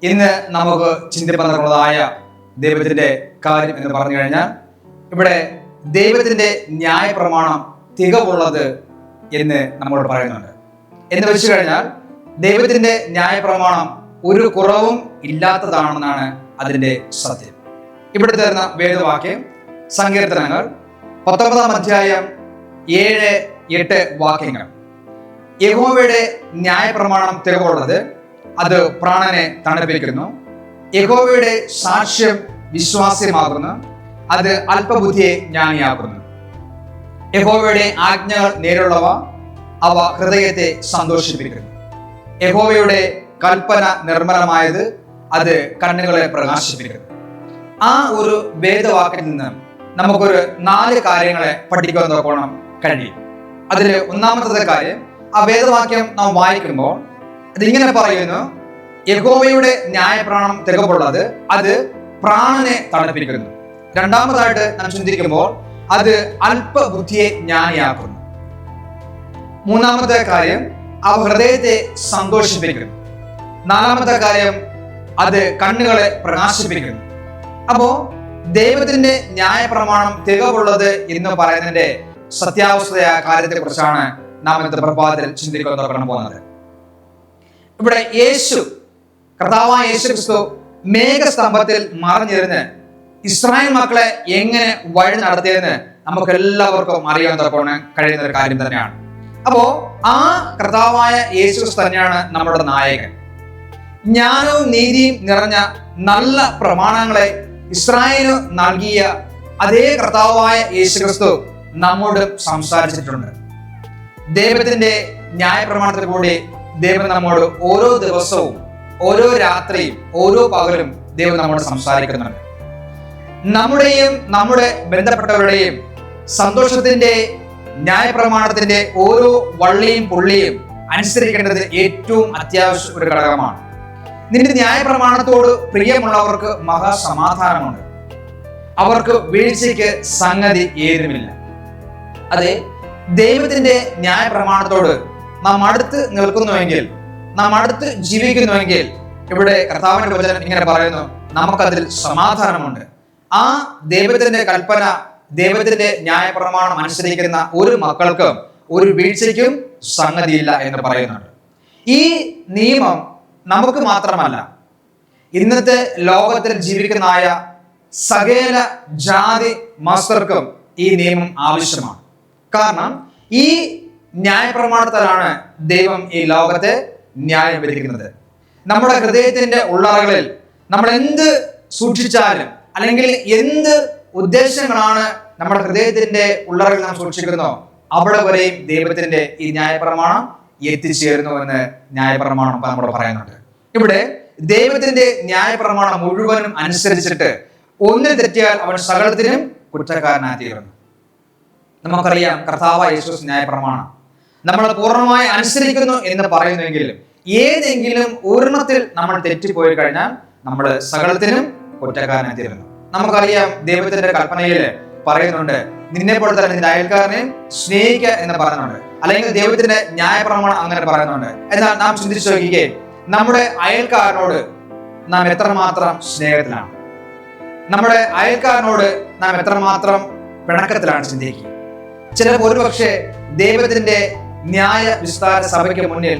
ഇന്ന് നമുക്ക് ചിന്തിപ്പുള്ളതായ ദൈവത്തിന്റെ കാര്യം എന്ന് പറഞ്ഞു കഴിഞ്ഞാൽ, ഇവിടെ ദൈവത്തിന്റെ ന്യായപ്രമാണം തികവുള്ളത് എന്ന് നമ്മോട് പറയുന്നുണ്ട്. എന്ന് വെച്ചു കഴിഞ്ഞാൽ ദൈവത്തിന്റെ ന്യായപ്രമാണം ഒരു കുറവും ഇല്ലാത്തതാണെന്നാണ് അതിന്റെ സത്യം. ഇവിടെ തരുന്ന വേദവാക്യം സങ്കീർത്തനങ്ങൾ 19 അധ്യായം 7-8 വാക്യങ്ങൾ. യഹോവയുടെ ന്യായപ്രമാണം തികവുള്ളത്, അത് പ്രാണനെ തണുപ്പിക്കുന്നു. യഹോവയുടെ സാക്ഷ്യം വിശ്വാസ്യമാകുന്നു, അത് അല്പബുദ്ധിയെ ജ്ഞാനിയാക്കുന്നു. യഹോവയുടെ ആജ്ഞകൾ നേരുള്ളവ, അവ ഹൃദയത്തെ സന്തോഷിപ്പിക്കുന്നു. യഹോവയുടെ കൽപ്പന നിർമ്മലമായത്, അത് കണ്ണുകളെ പ്രകാശിപ്പിക്കുന്നു. ആ ഒരു വേദവാക്യത്തിൽ നിന്ന് നമുക്കൊരു 4 കാര്യങ്ങളെ പഠിക്കാൻ നോക്കണം കഴിയും. അതിൽ ഒന്നാമത്തെ കാര്യം, ആ വേദവാക്യം നാം വായിക്കുമ്പോൾ അതിങ്ങനെ പറയുന്നു: യഹോവയുടെ ന്യായപ്രമാണം തികവുള്ളത്, അത് പ്രാണനെ തണുപ്പിക്കുന്നു. രണ്ടാമതായിട്ട് നാം ചിന്തിക്കുമ്പോൾ അത് അല്പബുദ്ധിയെ ജ്ഞാനിയാക്കുന്നു. മൂന്നാമത്തെ കാര്യം, അവ ഹൃദയത്തെ സന്തോഷിപ്പിക്കുന്നു. നാലാമത്തെ കാര്യം, അത് കണ്ണുകളെ പ്രകാശിപ്പിക്കുന്നു. അപ്പോ ദൈവത്തിന്റെ ന്യായപ്രമാണം തികവുള്ളത് എന്ന് പറയുന്നതിന്റെ സത്യാവസ്ഥയായ കാര്യത്തെ കുറിച്ചാണ് നാം ഇന്നത്തെ പ്രഭാതത്തിൽ ചിന്തിക്കാൻ പോകുന്നത്. ഇവിടെ കർത്താവായ യേശു ക്രിസ്തു മേഘസ്തംഭത്തിൽ മറഞ്ഞിരുന്ന് ഇസ്രായേൽ മക്കളെ എങ്ങനെ വഴി നടത്തിയെന്ന് നമുക്ക് എല്ലാവർക്കും അറിയാൻ കഴിയുന്ന ഒരു കാര്യം തന്നെയാണ്. അപ്പോ ആ കർത്താവായ യേശു ക്രിസ്തു തന്നെയാണ് നമ്മുടെ നായകൻ. ജ്ഞാനവും നീതിയും നിറഞ്ഞ നല്ല പ്രമാണങ്ങളെ ഇസ്രായേലിന് നൽകിയ അതേ കർത്താവായ യേശു ക്രിസ്തു നമ്മോട് സംസാരിച്ചിട്ടുണ്ട്. ദൈവത്തിന്റെ ന്യായപ്രമാണത്തിൽ കൂടി ദൈവം നമ്മോട് ഓരോ ദിവസവും, ഓരോ രാത്രിയും, ഓരോ പകലും ദൈവം നമ്മോട് സംസാരിക്കുന്നുണ്ട്. നമ്മുടെയും നമ്മുടെ ബന്ധപ്പെട്ടവരുടെയും സന്തോഷത്തിന്റെ ന്യായപ്രമാണത്തിന്റെ ഓരോ വള്ളിയും പുള്ളിയും അനുസരിക്കേണ്ടത് ഏറ്റവും അത്യാവശ്യ ഒരു ഘടകമാണ്. നിന്റെ ന്യായപ്രമാണത്തോട് പ്രിയമുള്ളവർക്ക് മഹാസമാധാനമുണ്ട്, അവർക്ക് വീഴ്ചയ്ക്ക് സംഗതി ഏതുമില്ല. അതെ, ദൈവത്തിന്റെ ന്യായപ്രമാണത്തോട് നാം അടുത്ത് നിൽക്കുന്നുവെങ്കിൽ, നാം അടുത്ത് ജീവിക്കുന്നുവെങ്കിൽ, ഇവിടെ കർത്താവിന്റെ വചനം ഇങ്ങനെ പറയുന്നു, നമുക്കതിൽ സമാധാനമുണ്ട്. ആ ദൈവത്തിന്റെ കൽപ്പന, ദൈവത്തിന്റെ ന്യായപ്രമാണം അനുസരിക്കുന്ന ഒരു മക്കൾക്കും ഒരു വീഴ്ചയ്ക്കും സംഗതിയില്ല എന്ന് പറയുന്നുണ്ട്. ഈ നിയമം നമുക്ക് മാത്രമല്ല, ഇന്നത്തെ ലോകത്തിൽ ജീവിക്കുന്നതായ സകല ജാതി മതസ്ഥർക്കും ഈ നിയമം ആവശ്യമാണ്. കാരണം ഈ ന്യായപ്രമാണത്തിലാണ് ദൈവം ഈ ലോകത്തെ ന്യായം വിധിക്കുന്നത്. നമ്മുടെ ഹൃദയത്തിന്റെ ഉള്ളറകളിൽ നമ്മൾ എന്ത് സൂക്ഷിച്ചാലും, അല്ലെങ്കിൽ എന്ത് ഉദ്ദേശങ്ങളാണ് നമ്മുടെ ഹൃദയത്തിന്റെ ഉള്ളറകളിൽ നാം സൂക്ഷിക്കുന്നോ, അവിടെ വരെയും ദൈവത്തിന്റെ ഈ ന്യായപ്രമാണം എത്തിച്ചേരുന്നു എന്ന് ന്യായപ്രമാണം നമ്മൾ പറയുന്നുണ്ട്. ഇവിടെ ദൈവത്തിന്റെ ന്യായപ്രമാണം മുഴുവനും അനുസരിച്ചിട്ട് ഒന്നിൽ തെറ്റിയാൽ അവൻ സകലത്തിനും കുറ്റക്കാരനായി തീരുന്നു. നമുക്കറിയാം, കർത്താവായ യേശു ന്യായപ്രമാണം നമ്മൾ പൂർണ്ണമായി അനുസരിക്കുന്നു എന്ന് പറയുന്നുവെങ്കിലും ഏതെങ്കിലും ഒരെണ്ണത്തിൽ നമ്മൾ തെറ്റിപ്പോയി കഴിഞ്ഞാൽ നമ്മൾ സകലത്തിനും കുറ്റക്കാരനായി തീരുന്നു. നമുക്കറിയാം, ദൈവത്തിന്റെ കൽപ്പനയിൽ പറയുന്നുണ്ട്, നിന്നെ പോലെ തന്നെ നിന്റെ അയൽക്കാരനെയും സ്നേഹിക്കുക എന്ന് പറയുന്നുണ്ട്. അല്ലെങ്കിൽ ദൈവത്തിന്റെ ന്യായപ്രമാണം അങ്ങനെ പറയുന്നുണ്ട്. എന്നാൽ നാം ചിന്തിച്ചു നോക്കിക്കേ, നമ്മുടെ അയൽക്കാരനോട് നാം എത്രമാത്രം സ്നേഹത്തിലാണ്, നമ്മുടെ അയൽക്കാരനോട് നാം എത്രമാത്രം പിണക്കത്തിലാണ് ചിന്തിക്കുക. ചിലപ്പോൾ ഒരുപക്ഷെ ദൈവത്തിന്റെ ന്യായ വിസ്താര സഭയ്ക്ക് മുന്നിൽ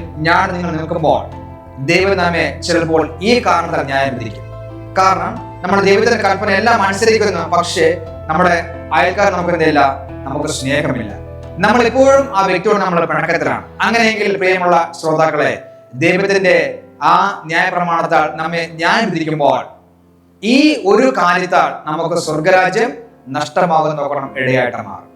നിങ്ങൾ നിൽക്കുമ്പോൾ ദൈവം നമ്മെ ചിലപ്പോൾ ഈ കാരണത്താൽ ന്യായം വിധിക്കും. കാരണം നമ്മൾ ദൈവത്തിന്റെ കൽപ്പന എല്ലാം അനുസരിക്കുന്നു, പക്ഷേ നമ്മുടെ അയൽക്കാർ നമുക്ക് എന്തില്ല, നമുക്ക് സ്നേഹമില്ല. നമ്മൾ എപ്പോഴും ആ വ്യക്തിയോട് നമ്മൾ പിണക്കത്തിലാണ്. അങ്ങനെയെങ്കിൽ പ്രിയമുള്ള ശ്രോതാക്കളെ, ദൈവത്തിന്റെ ആ ന്യായപ്രമാണത്താൽ നമ്മെ ന്യായം വിധിക്കുമ്പോൾ ഈ ഒരു കാര്യത്താൽ നമുക്ക് സ്വർഗരാജ്യം നഷ്ടമാകുന്ന നോക്കണം ഇടയായിട്ട് മാറും.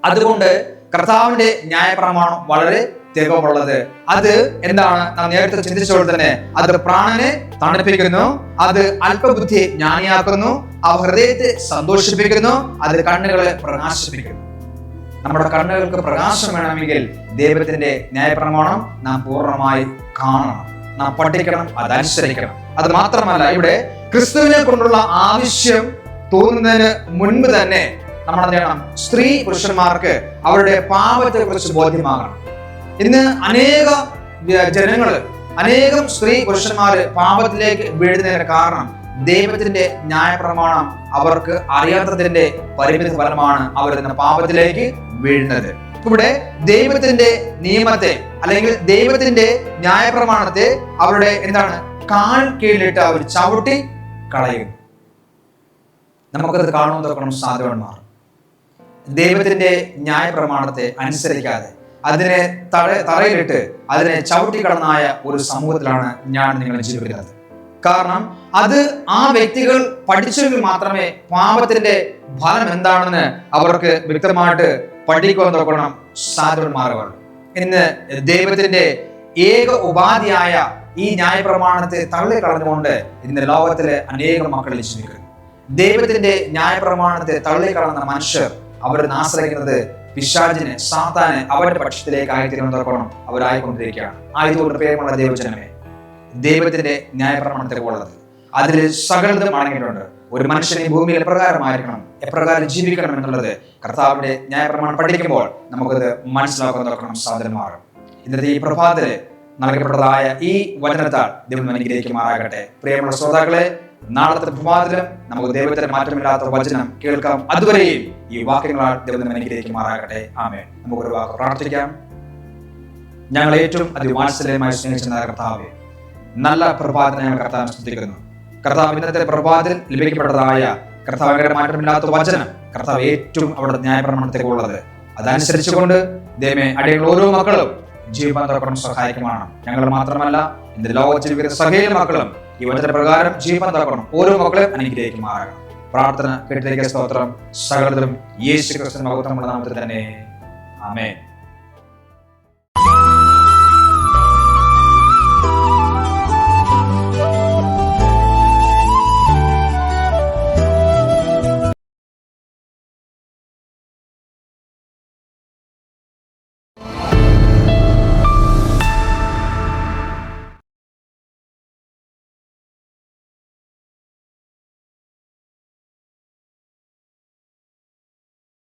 അതുകൊണ്ട് കർത്താവിന്റെ ന്യായപ്രമാണം വളരെ തികവുള്ളത്. അത് എന്താണ്? നാം നേരത്തെ ചിന്തിച്ചപ്പോൾ തന്നെ അത് പ്രാണനെ തണുപ്പിക്കുന്നു, അത് അല്പബുദ്ധിയെ ജ്ഞാനിയാക്കുന്നു, അവ ഹൃദയത്തെ സന്തോഷിപ്പിക്കുന്നു, അത് കണ്ണുകളെ പ്രകാശിപ്പിക്കുന്നു. നമ്മുടെ കണ്ണുകൾക്ക് പ്രകാശം വേണമെങ്കിൽ ദൈവത്തിന്റെ ന്യായപ്രമാണം നാം പൂർണ്ണമായി കാണണം, നാം പഠിക്കണം, അതനുസരിക്കണം. അത് മാത്രമല്ല, ഇവിടെ ക്രിസ്തുവിനെ കൊണ്ടുള്ള ആവശ്യം തോന്നുന്നതിന് മുൻപ് തന്നെ നമ്മൾ എന്ത് ചെയ്യണം? സ്ത്രീ പുരുഷന്മാർക്ക് അവരുടെ പാപത്തെ കുറിച്ച് ബോധ്യമാകണം. ഇന്ന് അനേക ജനങ്ങൾ അനേകം സ്ത്രീ പുരുഷന്മാര് പാപത്തിലേക്ക് വീഴുന്നതിന് കാരണം ദൈവത്തിന്റെ ന്യായപ്രമാണം അവർക്ക് അറിയാത്തതിന്റെ പരിമിതി ഫലമാണ് അവർ ഇന്ന് പാപത്തിലേക്ക് വീഴുന്നത്. ഇവിടെ ദൈവത്തിന്റെ നിയമത്തെ അല്ലെങ്കിൽ ദൈവത്തിന്റെ ന്യായപ്രമാണത്തെ അവരുടെ കാൽ കീഴിലിട്ട് അവർ ചവിട്ടി കളയും. നമുക്കത് കാണുന്നതൊക്കെ സാധുവന്മാർ ദൈവത്തിന്റെ ന്യായപ്രമാണത്തെ അനുസരിക്കാതെ അതിനെ തറയിലിട്ട് അതിനെ ചവിട്ടി കടന്നായ ഒരു സമൂഹത്തിലാണ് ഞാൻ നിങ്ങൾ ജീവിക്കുന്നത്. കാരണം അത് ആ വ്യക്തികൾ പഠിച്ചെങ്കിൽ മാത്രമേ പാപത്തിന്റെ ഫലം എന്താണെന്ന് അവർക്ക് വ്യക്തമായിട്ട് പഠിക്കുവാൻ നോക്കണം സാധുവന്മാരുകൾ. ഇന്ന് ദൈവത്തിന്റെ ഏക ഉപാധിയായ ഈ ന്യായപ്രമാണത്തെ തള്ളിക്കളഞ്ഞുകൊണ്ട് ഇന്ന് ലോകത്തിലെ അനേകം മക്കളിൽ ജീവിക്കുന്നു. ദൈവത്തിന്റെ ന്യായപ്രമാണത്തെ തള്ളിക്കളഞ്ഞ മനുഷ്യർ അവരെ ആശ്രയിക്കുന്നത് പിശാചിനെ, സാത്താനെ അവരുടെ പക്ഷത്തിലേക്ക് ആയിത്തീരുന്നതോടൊപ്പം അവരായിക്കൊണ്ടിരിക്കുകയാണ്. ആയതുകൊണ്ട് പ്രിയമുള്ള ദൈവജനമേ, ദൈവത്തിന്റെ ന്യായപ്രമാണത്തെ ഉള്ളത് അതിൽ സകലതും അടങ്ങിയിട്ടുണ്ട്. ഒരു മനുഷ്യൻ ഈ ഭൂമിയിൽ എപ്രകാരമായിരിക്കണം, എപ്രകാരം ജീവിക്കണം എന്നുള്ളത് കർത്താവിന്റെ ന്യായപ്രമാണം പഠിക്കുമ്പോൾ നമുക്കത് മനസ്സിലാക്കാൻ നോക്കണം സഹോദരന്മാർ. ഇന്നത്തെ ഈ പ്രഭാതത്തില് നൽകപ്പെട്ടതായ ഈ വചനത്താൽ ദൈവം അനുഗ്രഹിക്കുമാറാകട്ടെ. പ്രിയമുള്ള ശ്രോതാക്കളെ, നാളത്തെ പ്രഭാതത്തിലും നമുക്ക് ദൈവത്തിന്റെ മാറ്റമില്ലാത്ത വചനം കേൾക്കാം. അതുവരെയും ഈ വാക്യങ്ങളാൽ ദൈവം അനുഗ്രഹിക്കുമാറാകട്ടെ. ആമേൻ. നമുക്കൊരു വാക്ക് പ്രാർത്ഥിക്കാം. ഞങ്ങൾ ഏറ്റവും അതിവാത്സല്യമായി സ്നേഹിച്ച കർത്താവേ, നല്ല പ്രഭാതം ഞങ്ങൾ കർത്താവിനെ സ്തുതിക്കുന്നു. കർത്താവ് ഇന്നത്തെ പ്രഭാതത്തിൽ ലഭിക്കപ്പെട്ടതായ കർത്താവിന്റെ മാറ്റമില്ലാത്ത വചനം കർത്താവ് ഏറ്റവും അവിടെ ന്യായപ്രമാണത്തേക്ക് ഉള്ളത് അതനുസരിച്ചുകൊണ്ട് ദൈവമേ അടിയുള്ള ഓരോ മക്കളും ജീവിക്കാൻ തൊക്കണം സഹായിക്കുമാണ്. ഞങ്ങൾ മാത്രമല്ല ഇന്ന് ലോകത്തിൽ ജീവിക്കുന്ന സകല മക്കളും ഈ വചന പ്രകാരം ജീവിക്കാൻ തൊക്കണം ഓരോ മക്കളെയും അനുഗ്രഹിക്കുമാറാകണം. പ്രാർത്ഥന കേട്ടിലേക്ക് സ്തോത്രം. സകലതും യേശു ക്രിസ്തുവിന്റെ മഹത്വമുള്ള നാമത്തിൽ തന്നെ. ആമേൻ.